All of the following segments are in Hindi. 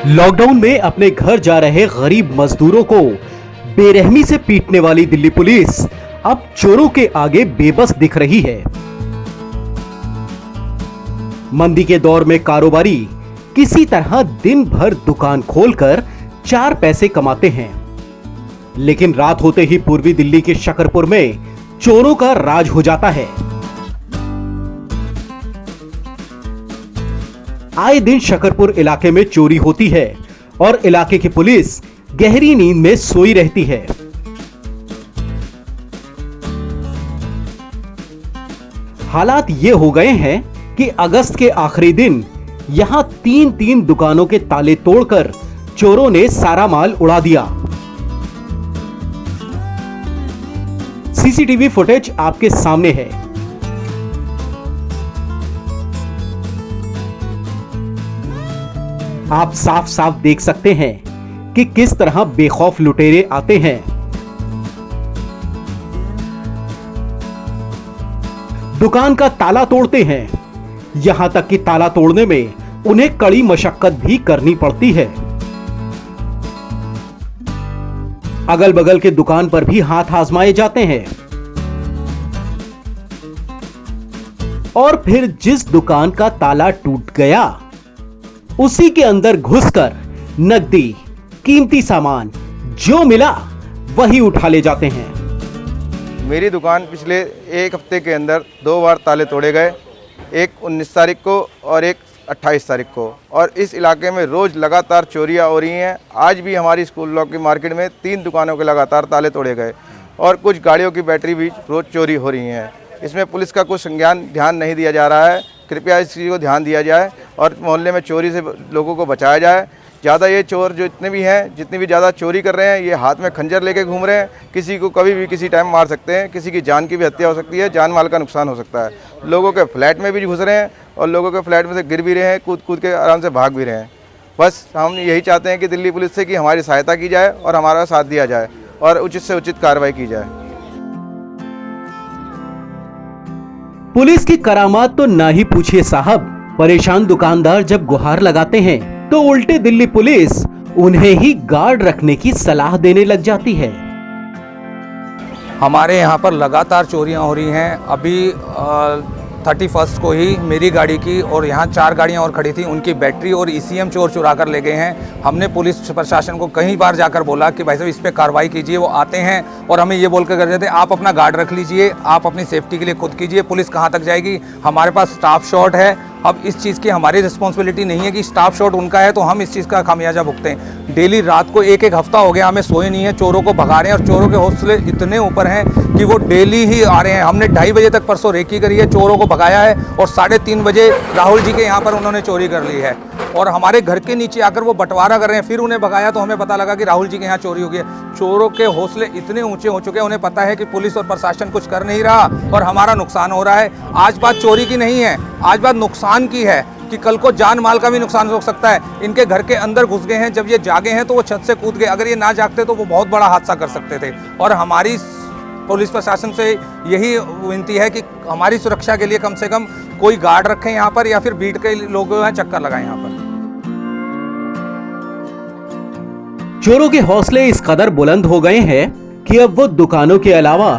लॉकडाउन में अपने घर जा रहे गरीब मजदूरों को बेरहमी से पीटने वाली दिल्ली पुलिस अब चोरों के आगे बेबस दिख रही है। मंदी के दौर में कारोबारी किसी तरह दिन भर दुकान खोलकर 4 पैसे कमाते हैं, लेकिन रात होते ही पूर्वी दिल्ली के शकरपुर में चोरों का राज हो जाता है। आए दिन शकरपुर इलाके में चोरी होती है और इलाके की पुलिस गहरी नींद में सोई रहती है। हालात ये हो गए हैं कि अगस्त के आखिरी दिन यहां 3 दुकानों के ताले तोड़कर चोरों ने सारा माल उड़ा दिया। सीसीटीवी फुटेज आपके सामने है। आप साफ साफ देख सकते हैं कि किस तरह बेखौफ लुटेरे आते हैं। दुकान का ताला तोड़ते हैं, यहां तक कि ताला तोड़ने में उन्हें कड़ी मशक्कत भी करनी पड़ती है। अगल बगल के दुकान पर भी हाथ आजमाए जाते हैं और फिर जिस दुकान का ताला टूट गया उसी के अंदर घुसकर नकदी, कीमती सामान जो मिला वही उठा ले जाते हैं। मेरी दुकान पिछले 1 हफ्ते के अंदर 2 बार ताले तोड़े गए, एक 19 तारीख को और एक 28 तारीख को, और इस इलाके में रोज़ लगातार चोरियां हो रही हैं। आज भी हमारी स्कूल ब्लॉक की मार्केट में 3 दुकानों के लगातार ताले तोड़े गए और कुछ गाड़ियों की बैटरी भी रोज़ चोरी हो रही हैं। इसमें पुलिस का कुछ ध्यान नहीं दिया जा रहा है। कृपया इस चीज़ को ध्यान दिया जाए और मोहल्ले में चोरी से लोगों को बचाया जाए। ज़्यादा ये चोर जो जितने भी हैं, जितनी भी ज़्यादा चोरी कर रहे हैं, ये हाथ में खंजर लेके घूम रहे हैं। किसी को कभी भी किसी टाइम मार सकते हैं, किसी की जान की भी हत्या हो सकती है, जान माल का नुकसान हो सकता है। लोगों के फ्लैट में भी घुस रहे हैं और लोगों के फ्लैट में से गिर भी रहे हैं, कूद के आराम से भाग भी रहे हैं। बस हम यही चाहते हैं कि दिल्ली पुलिस से कि हमारी सहायता की जाए और हमारा साथ दिया जाए और उचित से उचित कार्रवाई की जाए। पुलिस की करामात तो ना ही पूछिए साहब। परेशान दुकानदार जब गुहार लगाते हैं तो उल्टे दिल्ली पुलिस उन्हें ही गार्ड रखने की सलाह देने लग जाती है। हमारे यहाँ पर लगातार चोरियाँ हो रही हैं। अभी 31 को ही मेरी गाड़ी की और यहाँ 4 गाड़ियाँ और खड़ी थी, उनकी बैटरी और ECM चोर चुरा कर ले गए हैं। हमने पुलिस प्रशासन को कई बार जाकर बोला कि भाई साहब इस पर कार्रवाई कीजिए। वो आते हैं और हमें ये बोल कर देते हैं आप अपना गार्ड रख लीजिए, आप अपनी सेफ्टी के लिए खुद कीजिए। पुलिस कहाँ तक जाएगी? हमारे पास स्टाफ शॉर्ट है। अब इस चीज़ की हमारी रिस्पॉन्सिबिलिटी नहीं है कि स्टाफ शॉर्ट उनका है तो हम इस चीज़ का खामियाजा भुगतें। डेली रात को 1 हफ्ता हो गया हमें सोए नहीं है, चोरों को भगा रहे हैं और चोरों के हौसले इतने ऊपर हैं कि वो डेली ही आ रहे हैं। हमने 2:30 बजे तक परसों रेकी करी है, चोरों को भगाया है और 3:30 बजे राहुल जी के यहाँ पर उन्होंने चोरी कर ली है और हमारे घर के नीचे आकर वो बंटवारा कर रहे हैं। फिर उन्हें भगाया तो हमें पता लगा कि राहुल जी के यहाँ चोरी हो गई है। चोरों के हौसले इतने ऊंचे हो चुके हैं, उन्हें पता है कि पुलिस और प्रशासन कुछ कर नहीं रहा और हमारा नुकसान हो रहा है। आज बात चोरी की नहीं है, आज बात नुकसान की है कि कल को जान माल का भी नुकसान हो सकता है। इनके घर के अंदर घुस गए हैं, जब ये जागे हैं तो वो छत से कूद गए। अगर ये ना जागते तो वो बहुत बड़ा हादसा कर सकते थे। और हमारी पुलिस प्रशासन से यही विनती है कि हमारी सुरक्षा के लिए कम से कम कोई गार्ड रखें यहाँ पर या फिर बीट के लोग चक्कर लगाएं यहाँ पर। चोरों के हौसले इस कदर बुलंद हो गए हैं कि अब वो दुकानों के अलावा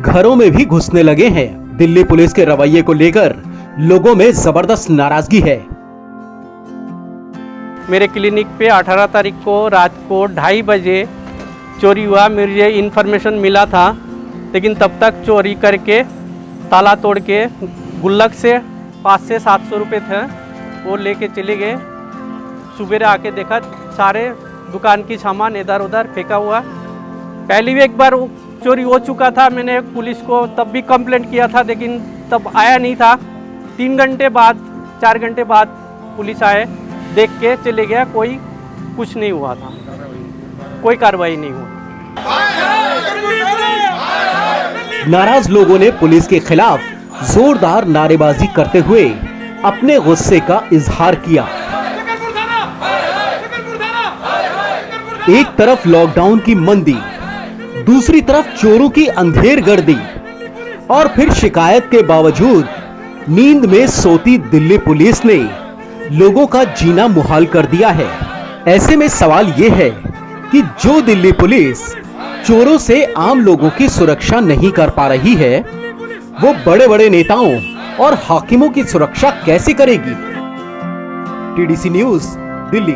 घरों में भी घुसने लगे हैं। दिल्ली पुलिस के रवैये को लेकर लोगों में जबरदस्त नाराजगी है। मेरे क्लिनिक पे 18 तारीख को रात को 2:30 बजे चोरी हुआ। मुझे इन्फॉर्मेशन मिला था, लेकिन तब तक चोरी करके ताला तोड़ के गुल्लक से 500 से 700 रुपये थे वो लेके चले गए। सुबह आके देखा सारे दुकान की सामान इधर उधर फेंका हुआ। पहले भी एक बार चोरी हो चुका था, मैंने पुलिस को तब भी कंप्लेंट किया था, लेकिन तब आया नहीं था। 3 घंटे बाद 4 घंटे बाद पुलिस आए, देख के चले गया। कोई कुछ नहीं हुआ था, कोई कार्रवाई नहीं हुई। नाराज लोगों ने पुलिस के खिलाफ जोरदार नारेबाजी करते हुए अपने गुस्से का इजहार किया। एक तरफ लॉकडाउन की मंदी, दूसरी तरफ चोरों की अंधेर गर्दी और फिर शिकायत के बावजूद नींद में सोती दिल्ली पुलिस ने लोगों का जीना मुहाल कर दिया है। ऐसे में सवाल ये है कि जो दिल्ली पुलिस चोरों से आम लोगों की सुरक्षा नहीं कर पा रही है, वो बड़े बड़े नेताओं और हाकिमों की सुरक्षा कैसे करेगी? TDC news, Delhi.